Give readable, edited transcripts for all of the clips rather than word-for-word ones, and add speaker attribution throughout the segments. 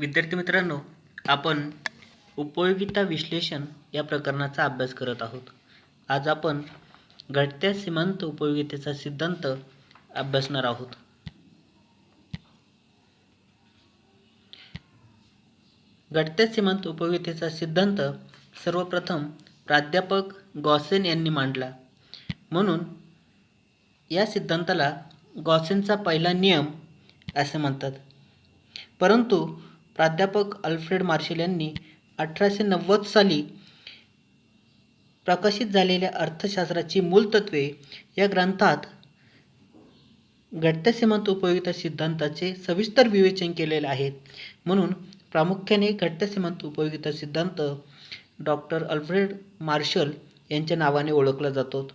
Speaker 1: विद्यार्थी मित्रांनो, आपण उपयोगिता विश्लेषण या प्रकरणाचा अभ्यास करत आहोत. आज आपण घटत्या सीमांत उपयोगितेचा सिद्धांत अभ्यासणार आहोत. घटत्या सीमांत उपयोगितेचा सिद्धांत सर्वप्रथम प्राध्यापक गॉसेन यांनी मांडला. म्हणून या सिद्धांताला गॉसेनचा पहिला नियम असे म्हणतात. परंतु प्राध्यापक अल्फ्रेड मार्शल यांनी 1890 साली प्रकाशित झालेल्या अर्थशास्त्राची मूलतत्वे या ग्रंथात घटत्या सीमांत उपयोगिता सिद्धांताचे सविस्तर विवेचन केलेले आहे. म्हणून प्रामुख्याने घटत्या सीमांत उपयोगिता सिद्धांत डॉक्टर अल्फ्रेड मार्शल यांच्या नावाने ओळखला जातो.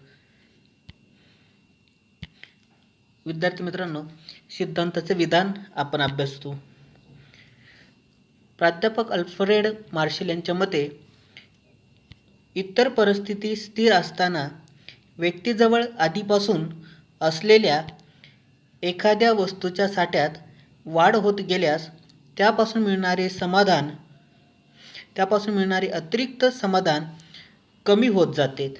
Speaker 1: विद्यार्थी मित्रांनो, सिद्धांताचे विधान आपण अभ्यासतो. प्राध्यापक अल्फ्रेड मार्शल यांच्या मते इतर परिस्थिती स्थिर असताना व्यक्तीजवळ आधीपासून असलेल्या एखाद्या वस्तूच्या साठ्यात वाढ होत गेल्यास त्यापासून मिळणारे अतिरिक्त समाधान कमी होत जाते.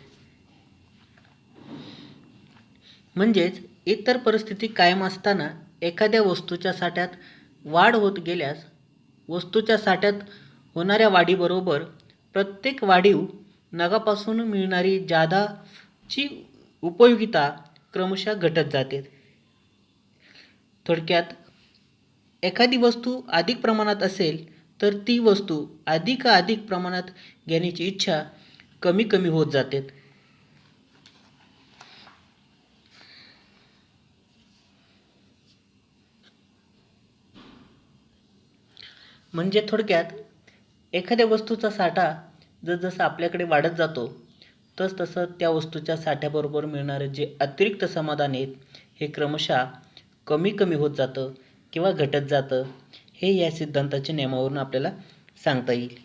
Speaker 1: म्हणजेच इतर परिस्थिती कायम असताना एखाद्या वस्तूच्या साठ्यात वाढ होत गेल्यास वस्तूच्या साठ्यात होणाऱ्या वाढीबरोबर प्रत्येक वाढीव नगापासून मिळणारी जादाची उपयोगिता क्रमशः घटत जाते. थोडक्यात, एखादी वस्तू अधिक प्रमाणात असेल तर ती वस्तू अधिक प्रमाणात घेण्याची इच्छा कमी कमी होत जाते. म्हणजे थोडक्यात, एखाद्या वस्तूचा साठा जसजसा आपल्याकडे वाढत जातो तसतसं त्या वस्तूच्या साठ्याबरोबर मिळणारे जे अतिरिक्त समाधान आहेत हे क्रमशः कमी कमी होत जातं किंवा घटत जातं. हे या सिद्धांताच्या नियमावरून आपल्याला सांगता येईल.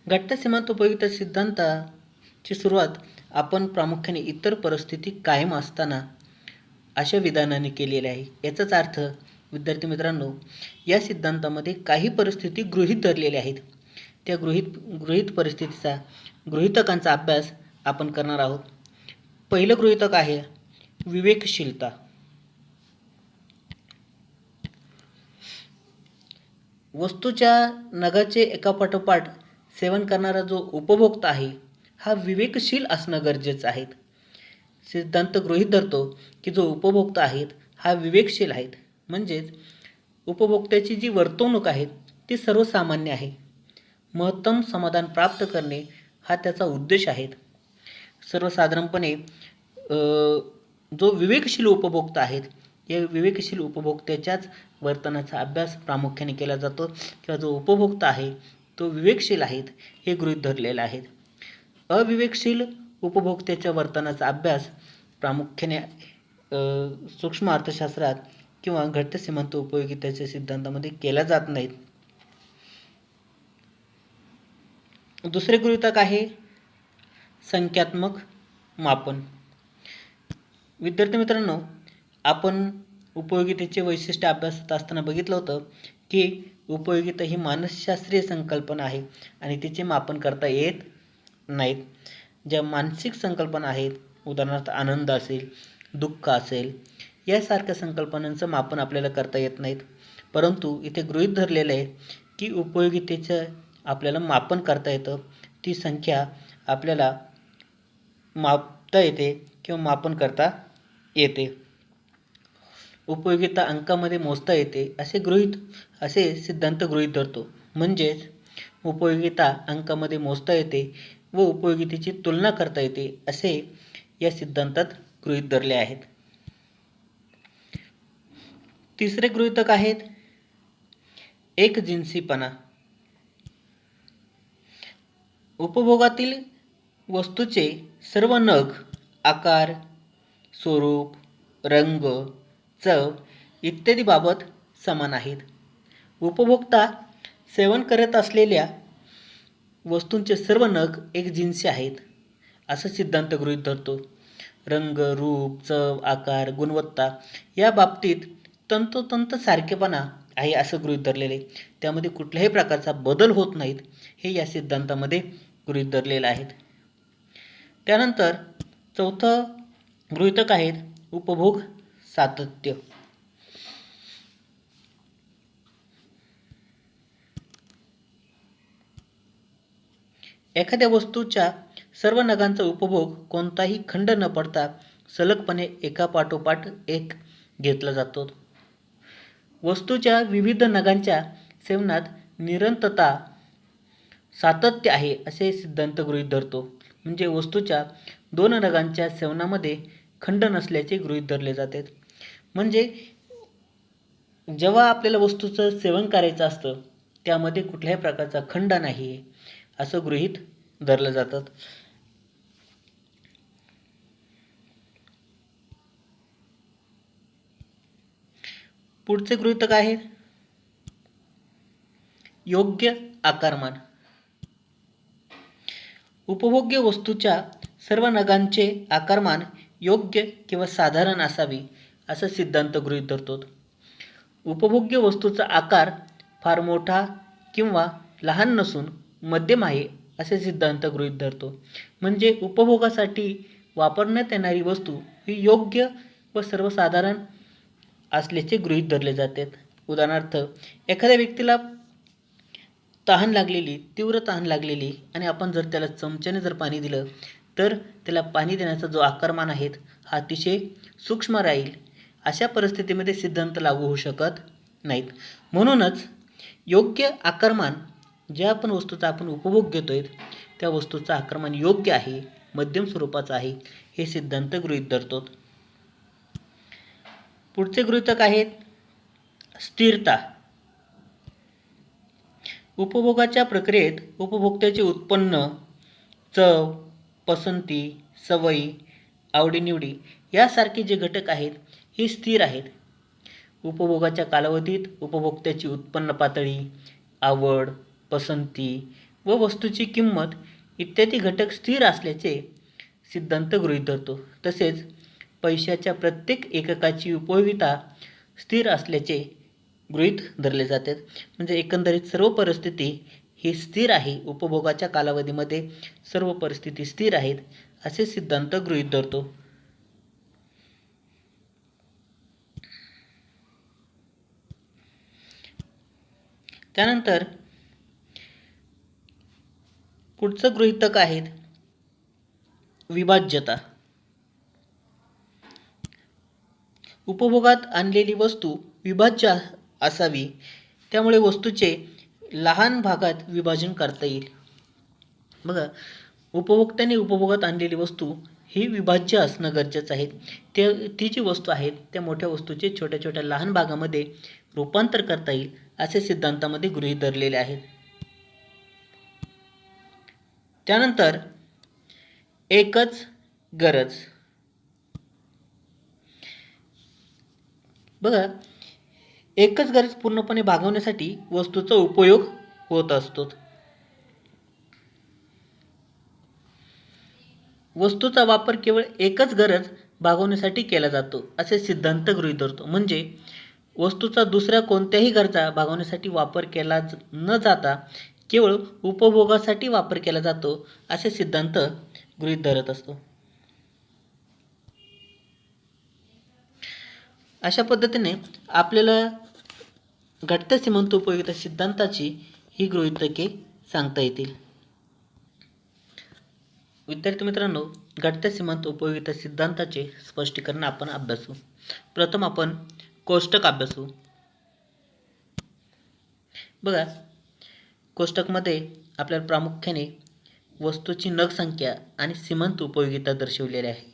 Speaker 1: घटत्या सीमांत उपयोगिता सिद्धांताची सुरुवात आपण प्रामुख्याने इतर परिस्थिती कायम असताना अशा विधानाने केलेले आहे. याचाच अर्थ विद्यार्थी मित्रांनो, या सिद्धांतामध्ये काही परिस्थिती गृहीत धरलेल्या आहेत. त्या गृहीत परिस्थितीचा गृहीतकांचा अभ्यास आपण करणार आहोत. पहिलं गृहीतक आहे विवेकशीलता. वस्तूच्या नगाचे एकापाठोपाठ सेवन करणारा जो उपभोक्ता आहे हा विवेकशील असणं गरजेचं आहे. सिद्धांत गृहीत धरतो की जो उपभोक्ता आहेत हा विवेकशील आहेत. म्हणजेच उपभोक्त्याची जी वर्तवणूक आहे ती सर्वसामान्य आहे. महत्तम समाधान प्राप्त करणे हा त्याचा उद्देश आहे. सर्वसाधारणपणे जो विवेकशील उपभोक्ता आहेत या विवेकशील उपभोक्त्याच्याच वर्तनाचा अभ्यास प्रामुख्याने केला जातो किंवा जो उपभोक्ता आहे तो विवेकशील आहेत हे गृहीत धरलेलं आहे. अविवेकशील उपभोक्त्याच्या वर्तनाचा अभ्यास प्रामुख्याने सूक्ष्म अर्थशास्त्रात किंवा घटत्या सीमांत उपयोगितेच्या सिद्धांतामध्ये केला जात नाहीत. दुसरे गृहीतक आहे संख्यात्मक मापन. विद्यार्थी मित्रांनो, आपण उपयोगितेचे वैशिष्ट्य अभ्यासत असताना बघितलं होतं की उपयोगिता ही मानसशास्त्रीय संकल्पना आहे आणि तिचे मापन करता येत नाहीत. ज्या मानसिक संकल्पना आहेत, उदाहरणार्थ आनंद असेल, दुःख असेल, यासारख्या संकल्पनांचं मापन आपल्याला करता येत नाहीत. परंतु इथे गृहीत धरलेलं आहे की उपयोगितेचं आपल्याला मापन करता येतं. ती संख्या आपल्याला मापता येते किंवा मापन करता येते. उपयोगिता अंकामध्ये मोजता येते असे सिद्धांत गृहीत धरतो. म्हणजेच उपयोगिता अंकामध्ये मोजता येते व उपयोगितेची तुलना करता येते असे या सिद्धांतात गृहीत धरले आहेत. तिसरे गृहीतक आहेत एकजिन्सीपणा. उपभोगातील वस्तूचे सर्व नग, आकार, स्वरूप, रंग, चव इत्यादी बाबत समान आहेत. उपभोक्ता सेवन करत असलेल्या वस्तूंचे सर्व नग एकजिन्सी आहेत असा सिद्धांत गृहीत धरतो. रंग, रूप, चव, आकार, गुणवत्ता या बाबतीत तंतोतंत सारखेपणा आहे असं गृहीत धरलेले आहे. त्यामध्ये कुठल्याही प्रकारचा बदल होत नाहीत हे या सिद्धांतामध्ये गृहीत धरलेलं आहेत. त्यानंतर चौथं गृहीतक आहेत उपभोग सातत्य. एखाद्या वस्तूच्या सर्व नगांचा उपभोग कोणताही खंड न पडता सलगपणे एकापाठोपाठ एक घेतला जातो. वस्तूच्या विविध नगांच्या सेवनात निरंतरता सातत्य आहे असे सिद्धांत गृहीत धरतो. म्हणजे वस्तूच्या दोन नगांच्या सेवनामध्ये खंड नसल्याचे गृहीत धरले जाते. म्हणजे जेव्हा आपल्याला वस्तूचं सेवन करायचं असतं त्यामध्ये कुठल्याही प्रकारचा खंड नाही असं गृहीत धरलं जातं. पुढचे गृहीतक आहे योग्य आकारमान. उपभोग्य वस्तूच्या सर्व नगांचे आकारमान योग्य किंवा साधारण असावे असा सिद्धांत गृहीत धरतो. उपभोग्य वस्तूचा आकार फार मोठा किंवा लहान नसून मध्यम आहे असे सिद्धांत गृहीत धरतो. म्हणजे उपभोगासाठी वापरण्यात येणारी वस्तू ही योग्य व सर्वसाधारण असल्याचे गृहीत धरले जाते. उदाहरणार्थ एखाद्या व्यक्तीला तीव्र तहान लागलेली आणि आपण जर त्याला चमच्याने जर पाणी दिलं तर त्याला पाणी देण्याचा जो आकारमान आहे हा अतिशय सूक्ष्म राहील. अशा परिस्थितीमध्ये सिद्धांत लागू होऊ शकत नाहीत. म्हणूनच योग्य आकारमान ज्या आपण वस्तूचा आपण उपभोग घेतोय त्या वस्तूचा आकारमान योग्य आहे, मध्यम स्वरूपाचा आहे हे सिद्धांत गृहीत धरतो. पुढचे गृहीतक आहेत स्थिरता. उपभोगाच्या प्रक्रियेत उपभोक्त्याचे उत्पन्न, चव, पसंती, सवयी, आवडीनिवडी यासारखे जे घटक आहेत हे स्थिर आहेत. उपभोगाच्या कालावधीत उपभोक्त्याची उत्पन्न पातळी, आवड, पसंती व वस्तूची किंमत इत्यादी घटक स्थिर असल्याचे सिद्धांत गृहीत धरतो. तसेच पैशाच्या प्रत्येक एककाची उपयोगिता स्थिर असल्याचे गृहीत धरले जाते. म्हणजे एकंदरीत सर्व परिस्थिती ही स्थिर आहे. उपभोगाच्या कालावधीमध्ये सर्व परिस्थिती स्थिर आहेत असे सिद्धांत गृहीत धरतो. त्यानंतर पुढचं गृहीतक आहेत विभाज्यता. उपभोगात आणलेली वस्तू विभाज्य असावी, त्यामुळे वस्तूचे लहान भागात विभाजन करता येईल. बघा, उपभोक्त्याने उपभोगात आणलेली वस्तू ही विभाज्य असणं गरजेचं आहे. ती जी वस्तू आहेत त्या मोठ्या वस्तूचे छोट्या छोट्या लहान भागामध्ये रूपांतर करता येईल असे सिद्धांतामध्ये गृहीत धरलेले आहेत. त्यानंतर एकच गरज. बघा, एकच गरज पूर्णपणे भागवण्यासाठी वस्तूचा उपयोग होत असतो. वस्तूचा वापर केवळ एकच गरज भागवण्यासाठी केला जातो असे सिद्धांत गृहीत धरतो. म्हणजे वस्तूचा दुसऱ्या कोणत्याही गरजा भागवण्यासाठी वापर केला न जाता केवळ उपभोगासाठी वापर केला जातो असे सिद्धांत गृहीत धरत असतो. अशा पद्धतीने आपल्याला घटत्या सीमांत उपयोगिता सिद्धांताची ही गृहीतके सांगता येतील. विद्यार्थी मित्रांनो, घटत्या सीमांत उपयोगिता सिद्धांताचे स्पष्टीकरण आपण अभ्यासू. प्रथम आपण कोष्टक अभ्यासू. बघा, कोष्टकमध्ये आपल्याला प्रामुख्याने वस्तूची नग संख्या आणि सीमांत उपयोगिता दर्शवलेली आहे.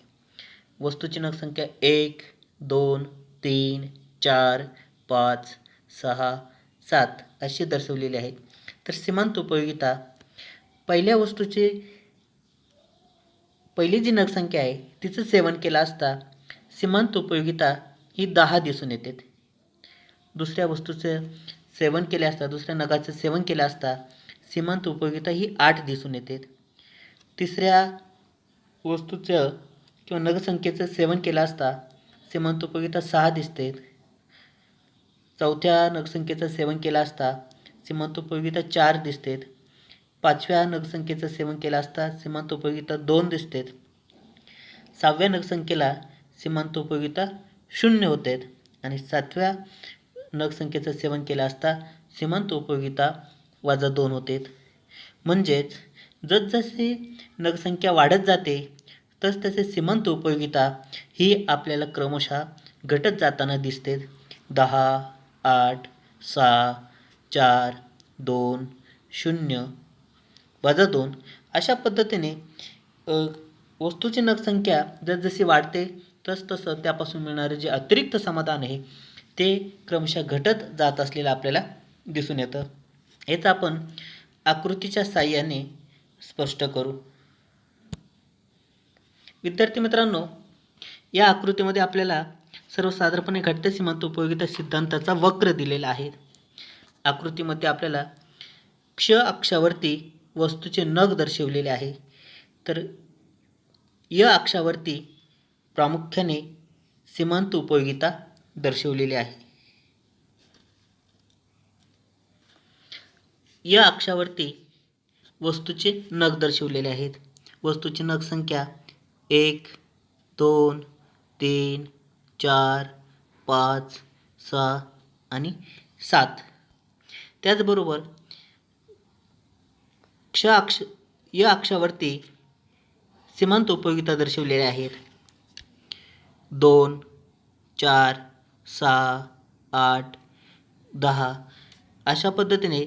Speaker 1: वस्तूची नग संख्या 1, 2, 3, 4, 5, 6, 7 अशी दर्शवलेली आहे. तर सीमांत उपयोगिता पहिल्या वस्तूची पहिली जी नग संख्या आहे तिचं सेवन केलं असता सीमांत उपयोगिता ही 10 दिसून येते. दुसऱ्या वस्तूचं सेवन केले असता, दुसऱ्या नगाचं सेवन केलं असता सीमांत उपयोगिता ही 8 दिसून येते. तिसऱ्या वस्तूचं किंवा नगसंख्येचं सेवन केलं असता सीमांत उपयोगिता 6 दिसते. 4थ्या नगसंख्येचं सेवन केलं असता सीमांतोपयोगिता 4 दिसतेत. 5व्या नगसंख्येचं सेवन केलं असता सीमांतोपयोगिता 2 दिसतेत. 6व्या नगसंख्येला सीमांतोपयोगिता 0 होते आणि 7व्या नगसंख्येचं सेवन केलं असता सीमांतोपयोगिता -2 होते. म्हणजेच जसजशी नगसंख्या वाढत जाते तसतसे सीमांतोपयोगिता ही आपल्याला क्रमशः घटत जाताना दिसते. 10, 8, 6, 4, 2, 0, -2 अशा पद्धतीने वस्तूची नगसंख्या जसजशी वाढते तसतसं त्यापासून मिळणारे जे अतिरिक्त समाधान आहे ते क्रमशः घटत जात असलेलं आपल्याला दिसून येतं. हेच आपण आकृतीच्या साहाय्याने स्पष्ट करू. विद्यार्थी मित्रांनो, या आकृतीमध्ये आपल्याला सर्वसाधारणपणे घटते सीमांतोपयोगिता सिद्धांताचा वक्र दिलेला आहे. आकृतीमध्ये आपल्याला क्ष अक्षावरती वस्तूचे नग दर्शवलेले आहे, तर य अक्षावरती प्रामुख्याने सीमांतोपयोगिता दर्शवलेली आहे. या अक्षावरती वस्तूचे नग दर्शवलेले आहेत. वस्तूची नग संख्या 1, 2, 3, 4, 5, 6 आणि 7. त्याचबरोबर या अक्षावरती सीमांतोपयोगिता दर्शवलेल्या आहेत. 2, 4, 6, 8, 10 अशा पद्धतीने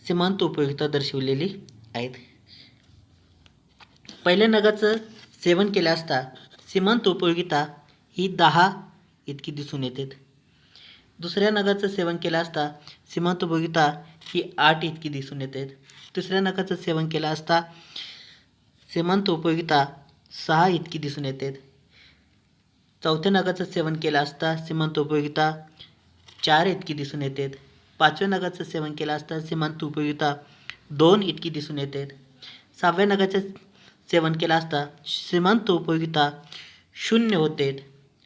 Speaker 1: सीमांतोपयोगिता दर्शवलेली आहेत. पहिल्या नगाचं सेवन केलं असता सीमांतोपयोगिता ही 10 इतकी दिसून येते. दुसऱ्या नगाचं सेवन केलं असता सीमांतोपयोगिता ही 8 इतकी दिसून येते. तिसऱ्या नगाचं सेवन केलं असता सीमांतोपयोगिता 6 इतकी दिसून येते. चौथ्या नगाचं सेवन केलं असता सीमांतोपयोगिता 4 इतकी दिसून येते. 5व्या नगाचं सेवन केलं असता सीमांतोपयोगिता 2 इतकी दिसून येते. 6व्या नगाचं सेवन केलं असता सीमांतोपयोगिता 0 होते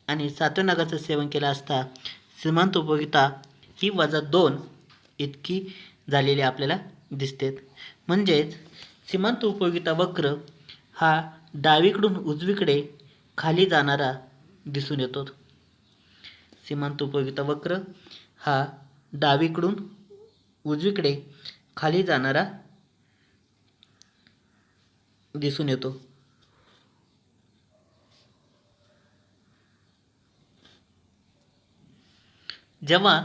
Speaker 1: आणि 7व्या नगाचं सेवन केलं असता सीमांतोपयोगिता ही -2 इतकी झालेली आपल्याला दिसते. म्हणजेच सीमांतोपयोगिता वक्र हा डावीकडून उजवीकडे खाली जाणारा दिसून येतो. सीमांतोपयोगिता वक्र हा डावीकडून उजवीकडे खाली जाणारा दिसून येतो. जेव्हा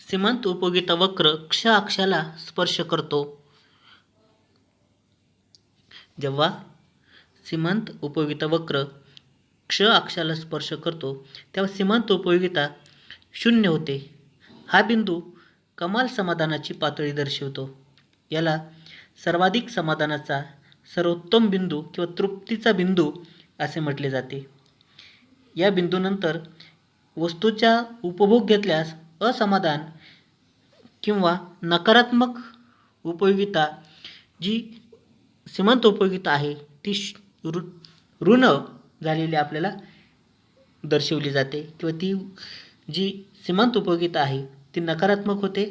Speaker 1: सीमांतोपयोगिता वक्र क्ष अक्षाला स्पर्श करतो जेव्हा सीमांतोपयोगिता वक्र क्ष अक्षाला स्पर्श करतो तेव्हा सीमांतोपयोगिता 0 होते. हा बिंदू कमाल समाधानाची पातळी दर्शवतो. याला सर्वाधिक समाधानाचा सर्वोत्तम बिंदू किंवा तृप्तीचा बिंदू असे म्हटले जाते. या बिंदूनंतर वस्तूचा उपभोग घेतल्यास असमाधान किंवा नकारात्मक उपयोगिता जी सीमांतोपयोगिता आहे ती ऋण झालेली आपल्याला दर्शवली जाते किंवा ती जी सीमांतोपयोगिता आहे ती नकारात्मक होते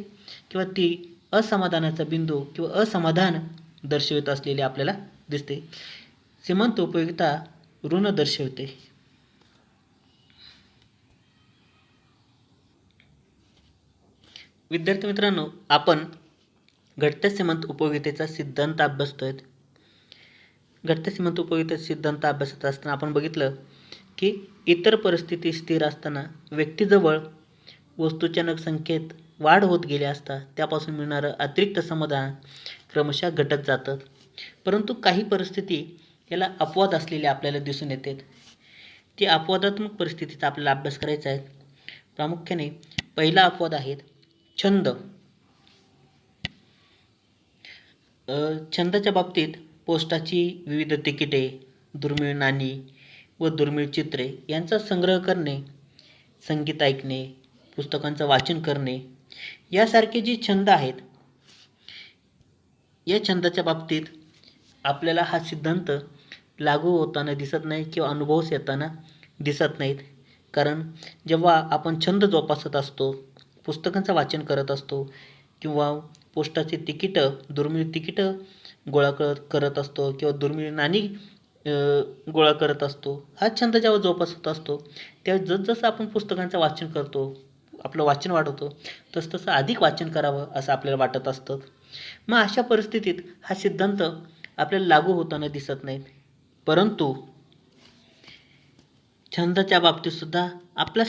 Speaker 1: किंवा ती असमाधानाचा बिंदू किंवा असमाधान दर्शवित असलेले आपल्याला दिसते. सीमांतोपयोगिता ऋण दर्शवते. विद्यार्थी मित्रांनो, आपण घटत्या सीमांतोपयोगितेचा सिद्धांत अभ्यासतोय. घटत्या सीमांतोपयोगितेचा सिद्धांत अभ्यासत असताना आपण बघितलं की इतर परिस्थिती स्थिर असताना व्यक्तीजवळ वस्तूच्या नगसंख्येत वाढ होत गेली असता त्यापासून मिळणारं अतिरिक्त समाधान क्रमशः घटत जातं. परंतु काही परिस्थिती याला अपवाद असलेले आपल्याला दिसून येतात. ती अपवादात्मक परिस्थितीचा आपल्याला अभ्यास करायचा आहे. प्रामुख्याने पहिला अपवाद आहे छंद. छंदाच्या बाबतीत पोस्टाची विविध तिकिटे, दुर्मिळ नाणी व दुर्मिळ चित्रे यांचा संग्रह करणे, संगीत ऐकणे, पुस्तकांचं वाचन करणे यासारखे जे छंद आहेत, या छंदाच्या बाबतीत आपल्याला हा सिद्धांत लागू होताना दिसत नाही किंवा अनुभवस येताना दिसत नाहीत. कारण जेव्हा आपण छंद जोपासत असतो, पुस्तकांचं वाचन करत असतो किंवा पोस्टाची तिकीटं, दुर्मिळ तिकीटं गोळा करत असतो किंवा दुर्मिळ नाणी गोळा करत असतो, हा छंद जेव्हा जोपासत असतो तेव्हा जसजसं आपण पुस्तकांचं वाचन करतो, आपलं वाचन वाढवतो, तसतसं अधिक वाचन करावं असं आपल्याला वाटत असतं. मग अशा परिस्थितीत हा सिद्धांत आपल्याला लागू होताना दिसत नाहीत. परंतु छंदाच्या बाबतीतसुद्धा आपला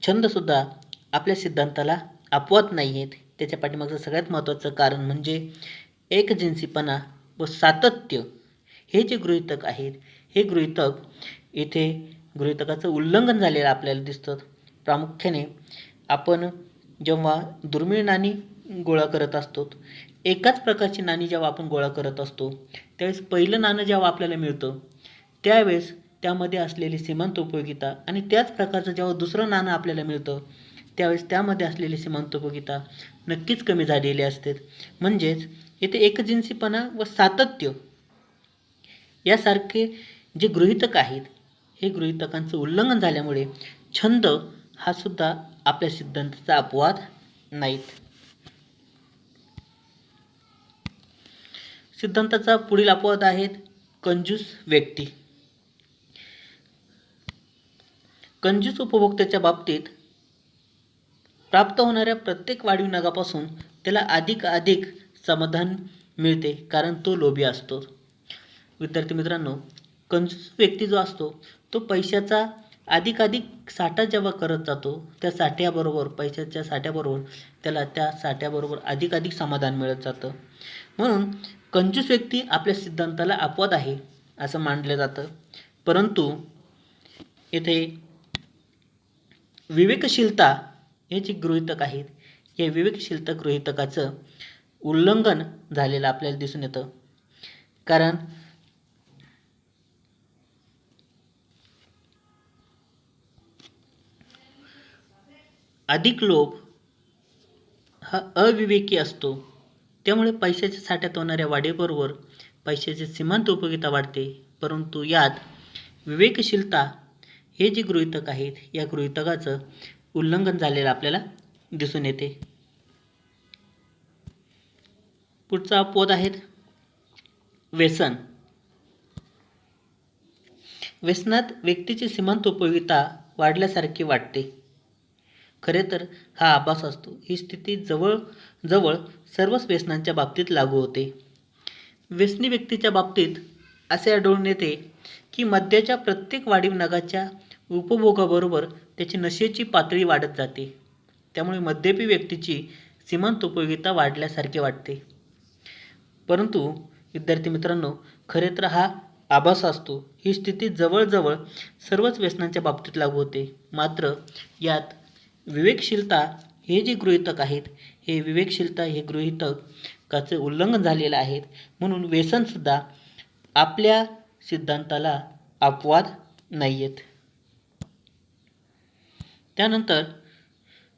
Speaker 1: छंदसुद्धा आपल्या सिद्धांताला अपवाद नाही आहेत. त्याच्या पाठीमागचं सगळ्यात महत्त्वाचं कारण म्हणजे एकजिन्सीपणा व सातत्य. हे जे गृहीतक आहेत, हे गृहीतक इथे गृहीतकाचं उल्लंघन झालेलं आपल्याला दिसतं. प्रामुख्याने आपण जेव्हा दुर्मिळ नाणी गोळा करत असतो, एकाच प्रकारची नाणी जेव्हा आपण गोळा करत असतो, त्यावेळेस पहिलं नाणं जेव्हा आपल्याला मिळतं त्यावेळेस त्यामध्ये असलेली सीमांत उपयोगिता आणि त्याच प्रकारचं जेव्हा दुसरं नाणं आपल्याला मिळतं त्यावेळेस त्यामध्ये असलेली सीमांत उपयोगिता नक्कीच कमी झालेली असते. म्हणजेच येथे एकजिन्सीपणा व सातत्य यासारखे जे गृहीतक आहेत, हे गृहीतकांचं उल्लंघन झाल्यामुळे छंद हा सुद्धा आपल्या सिद्धांताचा अपवाद नाहीत. सिद्धांताचा पुढील अपवाद आहेत कंजूस व्यक्ती. कंजूस उपभोक्त्याच्या बाबतीत प्राप्त होणाऱ्या प्रत्येक वाढीव नगापासून त्याला अधिक समाधान मिळते, कारण तो लोभी असतो. विद्यार्थी मित्रांनो, कंजूस व्यक्ती जो असतो तो पैशाचा अधिक साठा जेव्हा करत जातो, त्या साठ्याबरोबर, पैशाच्या साठ्याबरोबर त्याला त्या साठ्याबरोबर अधिक समाधान मिळत जातं. म्हणून कंजूस व्यक्ती आपल्या सिद्धांताला अपवाद आहे असं मानलं जातं. परंतु येथे विवेकशीलता हे जे गृहीतक आहेत, या विवेकशीलता गृहीतकाचं उल्लंघन झालेलं आपल्याला दिसून येतं. कारण अधिक लोभ हा अविवेकी असतो, त्यामुळे पैशाच्या साठ्यात होणाऱ्या वाढीबरोबर पैशाची सीमांत उपयोगिता वाढते. परंतु यात विवेकशीलता हे जे गृहीतक आहेत, या गृहीतकाचं उल्लंघन झालेलं आपल्याला दिसून येते. पुढचा अपवाद आहेत व्यसन. व्यसनात व्यक्तीची सीमांत उपयोगिता वाढल्यासारखी वाटते. खरे तर हा आभास असतो. ही स्थिती जवळ सर्वच व्यसनांच्या बाबतीत लागू होते. व्यसनी व्यक्तीच्या बाबतीत असे आढळून येते की मद्याच्या प्रत्येक वाढीव नगाच्या उपभोगाबरोबर त्याची नशेची पातळी वाढत जाते. त्यामुळे मद्यपी व्यक्तीची सीमांत उपयोगिता वाढल्यासारखे वाटते. परंतु विद्यार्थी मित्रांनो, खरे तर हा आभास असतो. ही स्थिती जवळ सर्वच व्यसनांच्या बाबतीत लागू होते. मात्र यात विवेकशीलता हे जे गृहीतक आहेत, हे विवेकशीलता हे गृहीतकाचे उल्लंघन झालेलं आहे. म्हणून व्यसनसुद्धा आपल्या सिद्धांताला अपवाद नाही आहेत. त्यानंतर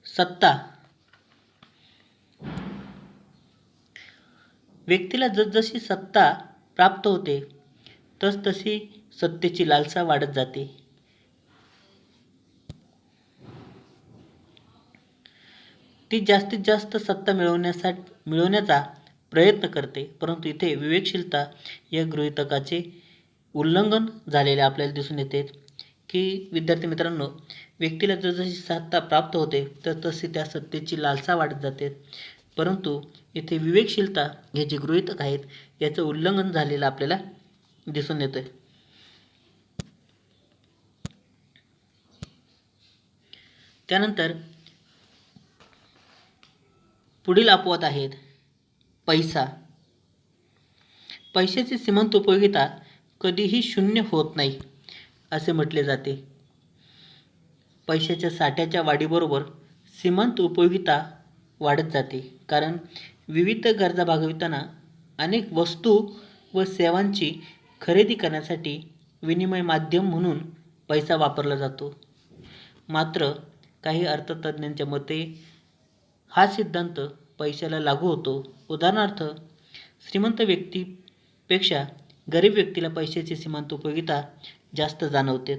Speaker 1: सत्ता. व्यक्तीला जसजशी सत्ता प्राप्त होते तसतशी सत्तेची लालसा वाढत जाते. ती जास्तीत जास्त सत्ता मिळवण्याचा प्रयत्न करते. परंतु इथे विवेकशीलता या गृहीतकाचे उल्लंघन झालेले आपल्याला दिसून येते की विद्यार्थी मित्रांनो, व्यक्तीला जसजशी सत्ता प्राप्त होते तसतशी त्या सत्तेची लालसा वाढत जाते. परंतु इथे विवेकशीलता हे जे गृहीतक आहेत, याचं उल्लंघन झालेलं आपल्याला दिसून येतं. त्यानंतर पुढील अपवाद आहेत पैसा. पैशाची सीमांत उपयोगिता कधीही शून्य होत नाही असे म्हटले जाते. पैशाच्या साठ्याच्या वाढीबरोबर सीमांत उपयोगिता वाढत जाते, कारण विविध गरजा भागविताना अनेक वस्तू व सेवांची खरेदी करण्यासाठी विनिमय माध्यम म्हणून पैसा वापरला जातो. मात्र काही अर्थतज्ज्ञांच्या मते हा सिद्धांत पैशाला लागू होतो. उदाहरणार्थ, श्रीमंत व्यक्तीपेक्षा गरीब व्यक्तीला पैशाची सीमांत उपयोगिता जास्त जाणवते.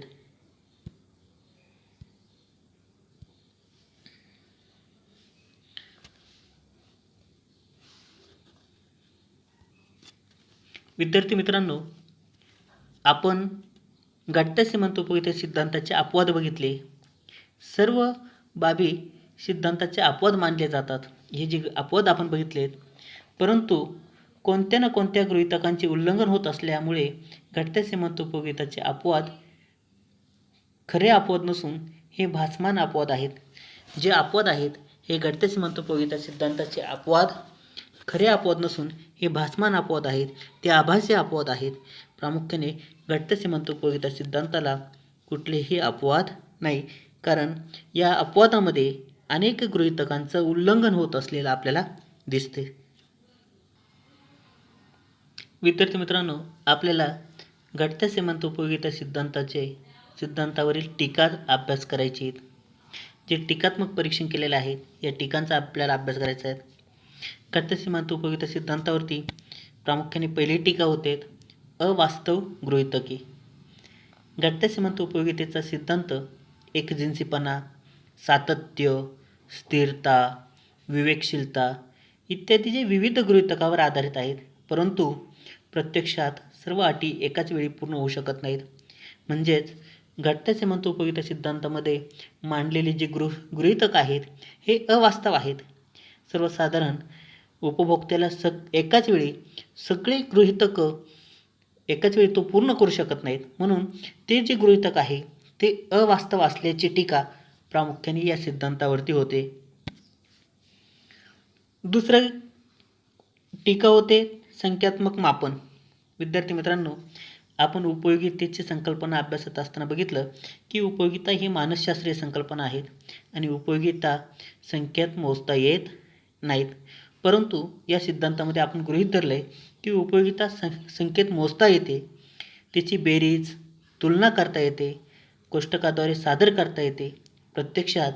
Speaker 1: विद्यार्थी मित्रांनो, आपण घटत्या सीमांत उपयोगिता सिद्धांताचे अपवाद बघितले. सर्व बाबी सिद्धांताचे अपवाद मानले जातात. हे जे अपवाद आपण बघितलेत, परंतु कोणत्या ना कोणत्या गृहीतकांचे उल्लंघन होत असल्यामुळे घटत्या सीमांत उपयोगिताचे अपवाद खरे अपवाद नसून हे भासमान अपवाद आहेत. जे अपवाद आहेत हे घटत्या सीमांत उपयोगिता सिद्धांताचे अपवाद खरे अपवाद नसून हे भासमान अपवाद आहेत. ते आभासी अपवाद आहेत. प्रामुख्याने घटत्या सीमांत उपयोगिता सिद्धांताला कुठलेही अपवाद नाही, कारण या अपवादामध्ये अनेक गृहीतकांचं उल्लंघन होत असलेलं आपल्याला दिसते. विद्यार्थी मित्रांनो, आपल्याला घटत्या सीमांत उपयोगिता सिद्धांतावरील टीका अभ्यास करायची आहेत. जे टीकात्मक परीक्षण केलेले आहे या टीकांचा आपल्याला अभ्यास करायचा आहे. घटत्या सीमांत उपयोगिता सिद्धांतावरती प्रामुख्याने पहिली टीका होते अवास्तव गृहीतके. घटत्या सीमांत उपयोगितेचा सिद्धांत एकजिन्सीपणा, सातत्य, स्थिरता, विवेकशीलता इत्यादी जे विविध गृहीतकावर आधारित आहेत, परंतु प्रत्यक्षात सर्व अटी एकाच वेळी पूर्ण होऊ शकत नाहीत. म्हणजेच घटत्या सीमांत उपयोगिता सिद्धांतामध्ये मांडलेले जे गृहीतक आहेत हे अवास्तव आहेत. सर्वसाधारण उपभोक्त्याला एकाच वेळी सगळे गृहीतकं एकाच वेळी तो पूर्ण करू शकत नाहीत, म्हणून ते जे गृहीतक आहे ते अवास्तव असल्याची टीका प्रामुख्याने या सिद्धांतावरती होते. दुसरं टीका होते संख्यात्मक मापन. विद्यार्थी मित्रांनो, आपण उपयोगितेची संकल्पना अभ्यासत असताना बघितलं की उपयोगिता ही मानसशास्त्रीय संकल्पना आहेत आणि उपयोगिता संख्यात मोजता येत नाहीत. परंतु या सिद्धांतामध्ये आपण गृहीत धरलं आहे की उपयोगिता संख्येत मोजता येते, त्याची बेरीज तुलना करता येते, कोष्टकाद्वारे सादर करता येते. प्रत्यक्षात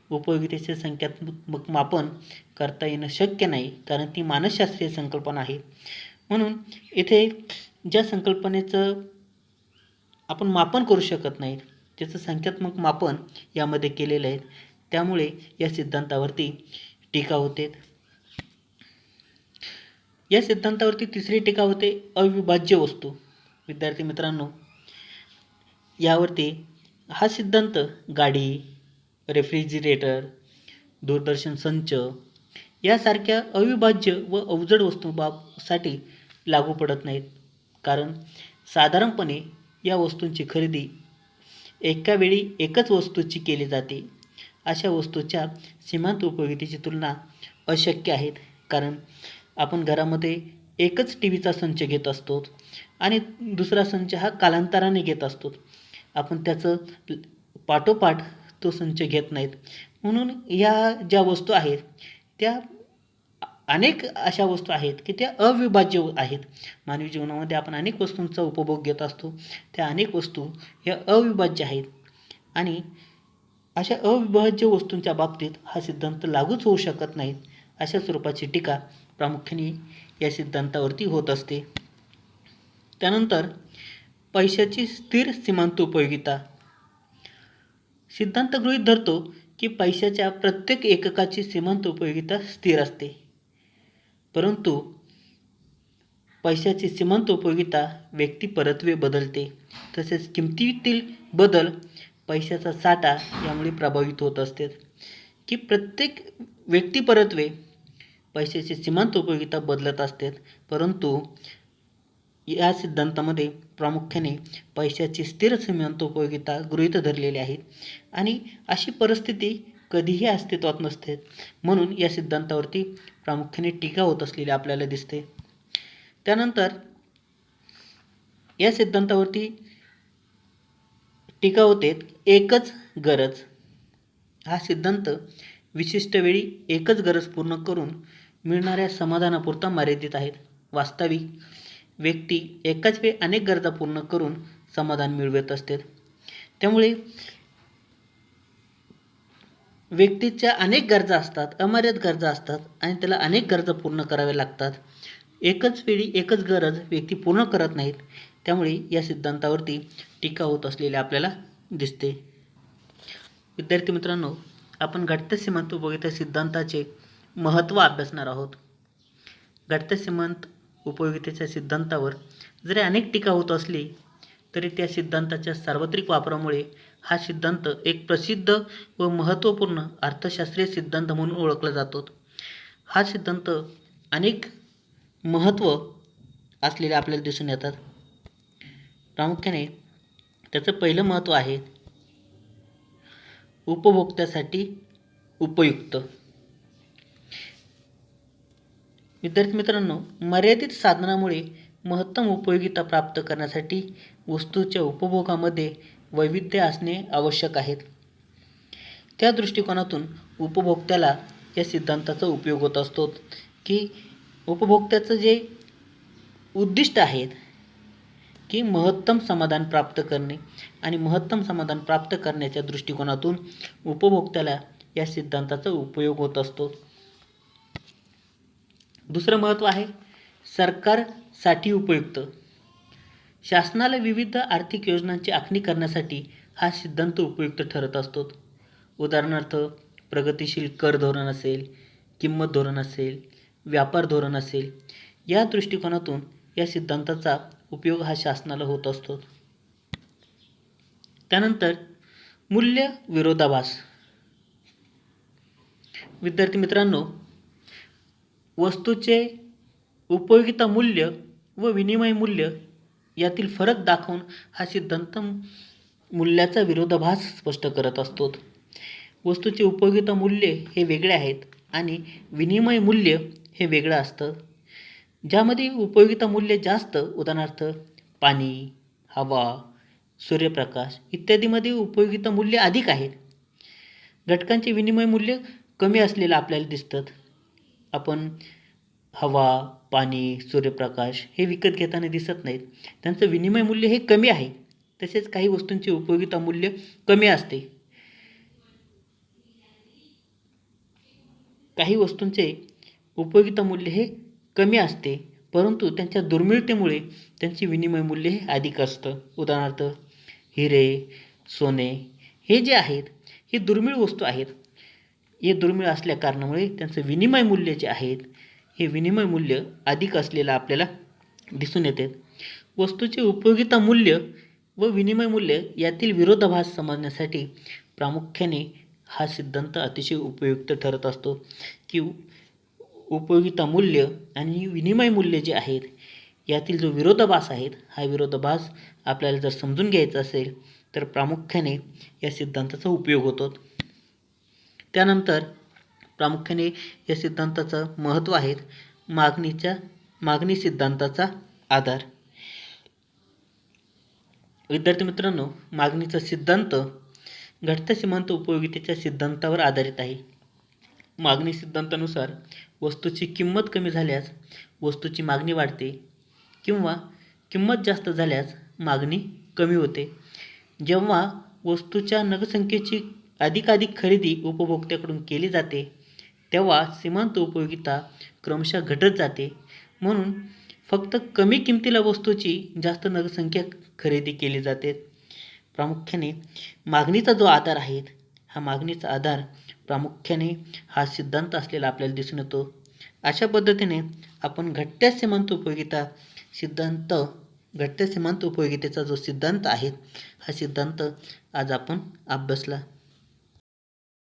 Speaker 1: उपयोगितेचे संख्यात्मक मापन करता येणं शक्य नाही, कारण ती मानसशास्त्रीय संकल्पना आहे. म्हणून इथे ज्या संकल्पनेचं आपण मापन करू शकत नाही त्याचं संख्यात्मक मापन यामध्ये केलेलं आहे. त्यामुळे या सिद्धांतावरती टीका होते. या सिद्धांतावरती तिसरी टीका होते अविभाज्य वस्तू. विद्यार्थी मित्रांनो, यावरती हा सिद्धांत गाडी, रेफ्रिजिरेटर, दूरदर्शन संच यासारख्या अविभाज्य व अवजड वस्तूंसाठी लागू पडत नाहीत, कारण साधारणपणे या वस्तूंची खरेदी एका वेळी एकच वस्तूची केली जाते. अशा वस्तूच्या सीमांत उपयोगितेची तुलना अशक्य आहेत, कारण आपण घरामध्ये एकच टीव्हीचा संच घेत असतो आणि दुसरा संच हा कालांतराने घेत असतो. आपण त्याचं पाठोपाठ तो संच घेत नाहीत. म्हणून या ज्या वस्तू आहेत त्या अनेक अशा वस्तू आहेत की त्या अविभाज्य आहेत. मानवी जीवनामध्ये आपण अनेक वस्तूंचा उपभोग घेत असतो. त्या अनेक वस्तू ह्या अविभाज्य आहेत आणि अशा अविभाज्य वस्तूंच्या बाबतीत हा सिद्धांत लागूच होऊ शकत नाहीत. अशा स्वरूपाची टीका प्रामुख्याने या सिद्धांतावरती होत असते. त्यानंतर पैशाची स्थिर सीमांत उपयोगिता. सिद्धांत गृहीत धरतो की पैशाच्या प्रत्येक एककाची सीमांत उपयोगिता स्थिर असते, परंतु पैशाची सीमांत उपयोगिता व्यक्तिपरत्वे बदलते. तसेच किमतीतील बदल पैशाचा साठा यामुळे प्रभावित होत असते की प्रत्येक व्यक्तिपरत्वे पैशाची सीमांत उपयोगिता बदलत असते. परंतु या सिद्धांतामध्ये प्रामुख्याने पैशाची स्थिर सीमांत उपयोगिता गृहीत धरलेली आहे आणि अशी परिस्थिती कधीही अस्तित्वात नसते. म्हणून या सिद्धांतावरती प्रामुख्याने टीका होत असलेली आपल्याला दिसते. त्यानंतर या सिद्धांतावरती टीका होते एकच गरज. हा सिद्धांत विशिष्ट वेळी एकच गरज पूर्ण करून मिळणाऱ्या समाधानापुरता मर्यादित आहेत. वास्तविक व्यक्ती एकाच वेळी अनेक गरजा पूर्ण करून समाधान मिळवत असते. त्यामुळे व्यक्तीच्या अनेक गरजा असतात, अमर्याद गरजा असतात आणि त्याला अनेक गरजा पूर्ण कराव्या लागतात. एकच वेळी एकच गरज व्यक्ती पूर्ण करत नाहीत. त्यामुळे या सिद्धांतावरती टीका होत असलेली आपल्याला दिसते. विद्यार्थी मित्रांनो, आपण घटत्या सीमांत उपयोगिता सिद्धांताचे महत्त्व अभ्यासणार आहोत. घटत्या सीमांत उपयोगितेच्या सिद्धांतावर जरी अनेक टीका होत असली तरी त्या सिद्धांताच्या सार्वत्रिक वापरामुळे हा सिद्धांत एक प्रसिद्ध व महत्त्वपूर्ण अर्थशास्त्रीय सिद्धांत म्हणून ओळखला जातो. हा सिद्धांत अनेक महत्त्व असलेले आपल्याला दिसून येतात. प्रामुख्याने त्याचं पहिलं महत्त्व आहे उपभोक्त्यासाठी उपयुक्त. विद्यार्थी मित्रांनो, मर्यादित साधनामुळे महत्तम उपयोगिता प्राप्त करण्यासाठी वस्तूच्या उपभोगामध्ये वैविध्य असणे आवश्यक आहे. त्या दृष्टिकोनातून उपभोक्त्याला या सिद्धांताचा उपयोग होत असतो की उपभोक्त्याचं जे उद्दिष्ट आहे की महत्तम समाधान प्राप्त करणे आणि महत्तम समाधान प्राप्त करण्याच्या दृष्टिकोनातून उपभोक्त्याला या सिद्धांताचा उपयोग होत असतो. दुसरं महत्त्व आहे सरकारसाठी उपयुक्त. शासनाला विविध आर्थिक योजनांची आखणी करण्यासाठी हा सिद्धांत उपयुक्त ठरत असतो. उदाहरणार्थ प्रगतिशील कर धोरण असेल, किंमत धोरण असेल, व्यापार धोरण असेल, या दृष्टिकोनातून या सिद्धांताचा उपयोग हा शासनाला होत असतो. त्यानंतर मूल्य विरोधाभास. विद्यार्थी मित्रांनो, वस्तूचे उपयोगिता मूल्य व विनिमय मूल्य यातील फरक दाखवून हा सिद्धांत मूल्याचा विरोधाभास स्पष्ट करत असतो. वस्तूचे उपयोगिता मूल्य हे वेगळे आहेत आणि विनिमय मूल्य हे वेगळं असतं. ज्यामध्ये उपयोगिता मूल्य जास्त, उदाहरणार्थ पाणी, हवा, सूर्यप्रकाश इत्यादीमध्ये उपयोगिता मूल्य अधिक आहेत. घटकांचे विनिमय मूल्य कमी असलेलं आपल्याला दिसतं. आपण हवा, पाणी, सूर्यप्रकाश हे विकत घेताना दिसत नाहीत. त्यांचं विनिमय मूल्य हे कमी आहे. तसेच काही वस्तूंचे उपयोगिता मूल्य कमी असते. काही वस्तूंचे उपयोगिता मूल्य हे कमी असते, परंतु त्यांच्या दुर्मिळतेमुळे त्यांचे विनिमय मूल्य हे अधिक असतं. उदाहरणार्थ हिरे, सोने हे जे आहेत हे दुर्मिळ वस्तू आहेत. हे दुर्मिळ असल्या कारणामुळे त्यांचं विनिमय मूल्य जे आहेत हे विनिमय मूल्य अधिक असलेलं आपल्याला दिसून येते. वस्तूचे उपयोगिता मूल्य व विनिमय मूल्य यातील विरोधाभास समजण्यासाठी प्रामुख्याने हा सिद्धांत अतिशय उपयुक्त ठरत असतो की उपयोगिता मूल्य आणि विनिमय मूल्य जे आहेत यातील जो विरोधाभास आहेत हा विरोधाभास आपल्याला जर समजून घ्यायचा असेल तर प्रामुख्याने या सिद्धांताचा उपयोग होतो. त्यानंतर प्रामुख्याने या सिद्धांताचं महत्त्व आहे मागणी सिद्धांताचा आधार. विद्यार्थी मित्रांनो, मागणीचा सिद्धांत घटत्या सीमांत उपयोगितेच्या सिद्धांतावर आधारित आहे. मागणी सिद्धांतानुसार वस्तूची किंमत कमी झाल्यास वस्तूची मागणी वाढते किंवा किंमत जास्त झाल्यास मागणी कमी होते. जेव्हा वस्तूच्या नगसंख्येची अधिकाधिक खरेदी उपभोक्त्याकडून केली जाते तेव्हा सीमांत उपयोगिता क्रमशः घटत जाते. म्हणून फक्त कमी किमतीला वस्तूची जास्त नगसंख्या खरेदी केली जाते. प्रामुख्याने मागणीचा जो आधार आहे हा मागणीचा आधार प्रामुख्याने हा सिद्धांत असलेला आपल्याला दिसून येतो. अशा पद्धतीने आपण घटत्या सीमांत उपयोगितेचा जो सिद्धांत आहे हा सिद्धांत आज आपण अभ्यासला.